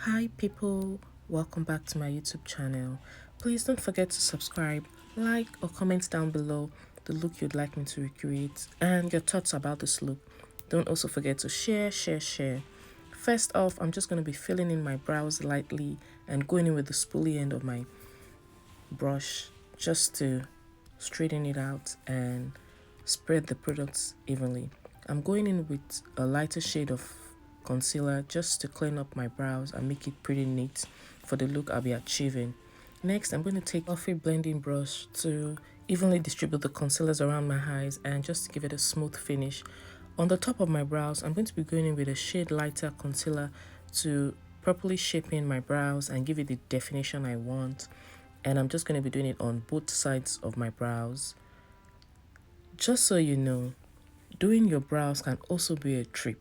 Hi people, welcome back to my YouTube channel. Please don't forget to subscribe, like or comment down below the look you'd like me to recreate and your thoughts about this look. Don't also forget to share. First off, I'm just going to be filling in my brows lightly and going in with the spoolie end of my brush just to straighten it out and spread the products evenly. I'm going in with a lighter shade of concealer just to clean up my brows and make it pretty neat for the look I'll be achieving. Next, I'm going to take off a blending brush to evenly distribute the concealers around my eyes and just to give it a smooth finish. On the top of my brows, I'm going to be going in with a shade lighter concealer to properly shape in my brows and give it the definition I want. And I'm just going to be doing it on both sides of my brows. Just so you know, doing your brows can also be a trip.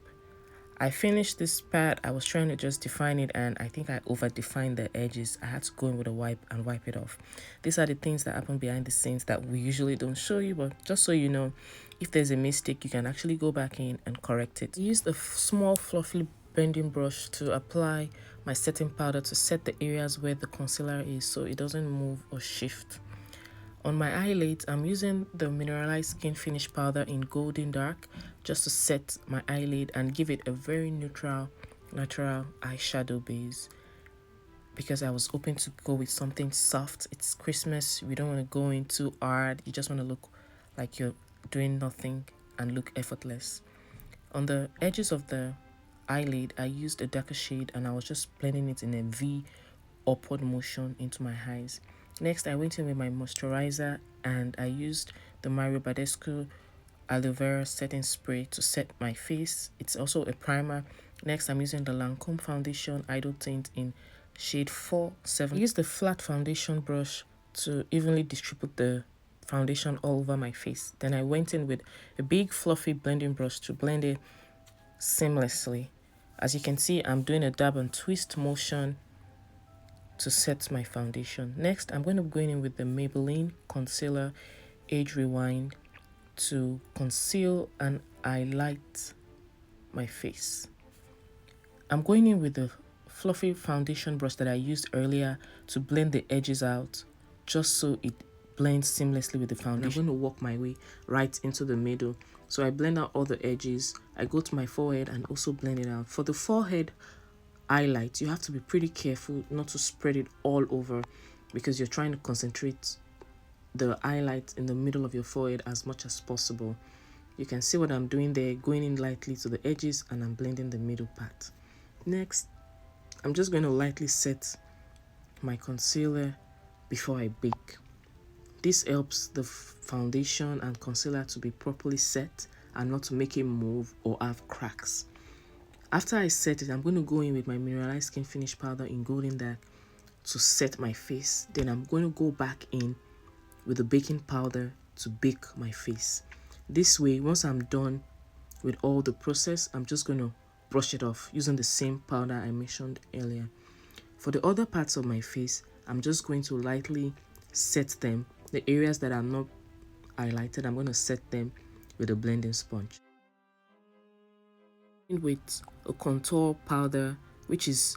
I finished this part, I was trying to just define it and I think I over-defined the edges. I had to go in with a wipe and wipe it off. These are the things that happen behind the scenes that we usually don't show you, but just so you know, if there's a mistake, you can actually go back in and correct it. I used a small fluffy blending brush to apply my setting powder to set the areas where the concealer is so it doesn't move or shift. On my eyelids, I'm using the Mineralized Skin Finish Powder in Golden Dark just to set my eyelid and give it a very neutral, natural eyeshadow base. Because I was hoping to go with something soft. It's Christmas, we don't want to go in too hard. You just want to look like you're doing nothing and look effortless. On the edges of the eyelid, I used a darker shade and I was just blending it in a V upward motion into my eyes. Next, I went in with my moisturizer and I used the Mario Badescu Aloe Vera Setting Spray to set my face. It's also a primer. Next, I'm using the Lancome Foundation Idol Tint in shade 47. I used the flat foundation brush to evenly distribute the foundation all over my face. Then I went in with a big fluffy blending brush to blend it seamlessly. As you can see, I'm doing a dab and twist motion to set my foundation. Next, I'm going to go in with the Maybelline Concealer Age Rewind to conceal and highlight my face. I'm going in with the fluffy foundation brush that I used earlier to blend the edges out just so it blends seamlessly with the foundation. I'm going to work my way right into the middle. So I blend out all the edges. I go to my forehead and also blend it out. For the forehead highlight, you have to be pretty careful not to spread it all over because you're trying to concentrate the highlight in the middle of your forehead as much as possible. You can see what I'm doing there, going in lightly to the edges and I'm blending the middle part. Next, I'm just going to lightly set my concealer before I bake. This helps the foundation and concealer to be properly set and not to make it move or have cracks. After I set it, I'm going to go in with my Mineralized Skin Finish Powder in Golden Dark to set my face. Then I'm going to go back in with the baking powder to bake my face. This way, once I'm done with all the process, I'm just going to brush it off using the same powder I mentioned earlier. For the other parts of my face, I'm just going to lightly set them. The areas that are not highlighted, I'm going to set them with a blending sponge. With a contour powder which is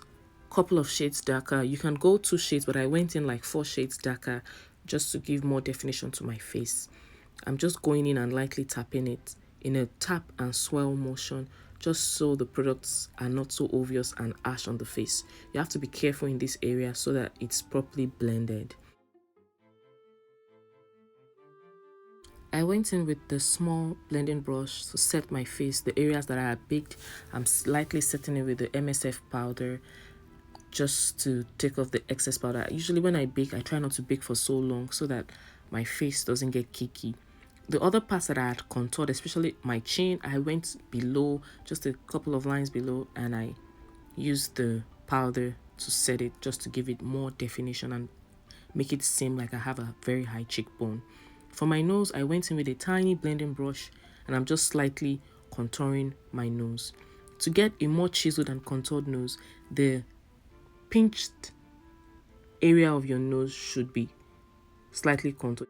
a couple of shades darker. You can go 2 shades, but I went in like 4 shades darker just to give more definition to my face. I'm just going in and lightly tapping it in a tap and swirl motion just so the products are not so obvious and harsh on the face. You have to be careful in this area so that it's properly blended. I went in with the small blending brush to set my face. The areas that I had baked, I'm slightly setting it with the MSF powder just to take off the excess powder. Usually when I bake, I try not to bake for so long so that my face doesn't get cakey. The other parts that I had contoured, especially my chin, I went below, just a couple of lines below, and I used the powder to set it just to give it more definition and make it seem like I have a very high cheekbone. For my nose, I went in with a tiny blending brush and I'm just slightly contouring my nose. To get a more chiseled and contoured nose, the pinched area of your nose should be slightly contoured.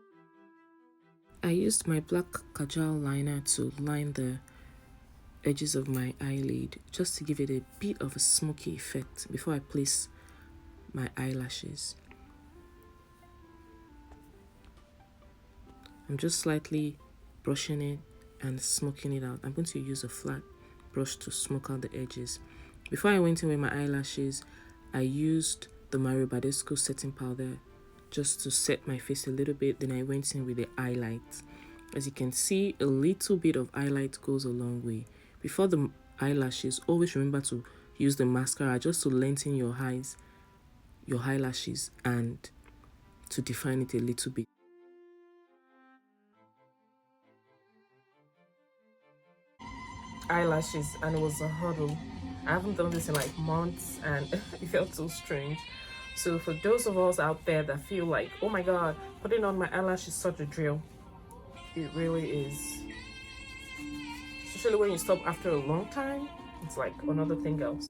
I used my black kajal liner to line the edges of my eyelid just to give it a bit of a smoky effect before I place my eyelashes. I'm just slightly brushing it and smoking it out. I'm going to use a flat brush to smoke out the edges. Before I went in with my eyelashes, I used the Mario Badescu setting powder just to set my face a little bit. Then I went in with the highlight. As you can see, a little bit of highlight goes a long way. Before the eyelashes, always remember to use the mascara just to lengthen your eyes, your eyelashes, and to define it a little bit. Eyelashes, and it was a hurdle. I haven't done this in like months and it felt so strange. So for those of us out there that feel like, oh my god, putting on my eyelash is such a drill, it really is. Especially when you stop after a long time, it's like another thing else.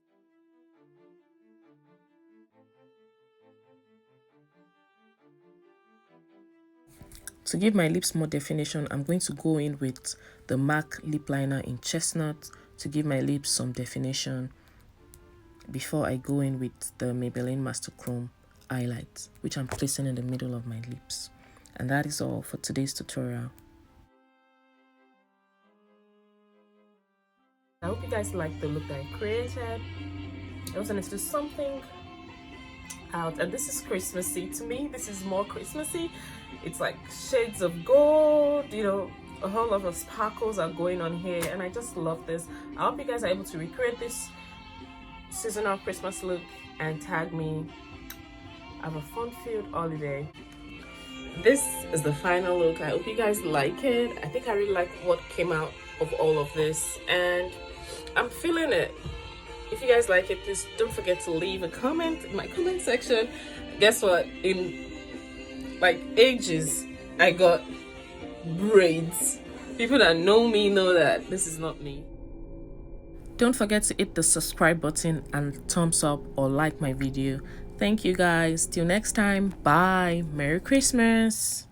To give my lips more definition, I'm going to go in with the MAC lip liner in Chestnut to give my lips some definition before I go in with the Maybelline Master Chrome highlight, which I'm placing in the middle of my lips. And that is all for today's tutorial. I hope you guys like the look that I created. I was going to do something out, and this is Christmassy to me. This is more Christmassy. It's like shades of gold, you know, a whole lot of sparkles are going on here, and I just love this. I hope you guys are able to recreate this seasonal Christmas look and tag me. Have a fun-filled holiday. This is the final look. I hope you guys like it. I think I really like what came out of all of this, and I'm feeling it. If you guys like it, please don't forget to leave a comment in my comment section. Guess what? In like ages, I got braids. People that know me know that this is not me. Don't forget to hit the subscribe button and thumbs up or like my video. Thank you guys. Till next time. Bye. Merry Christmas.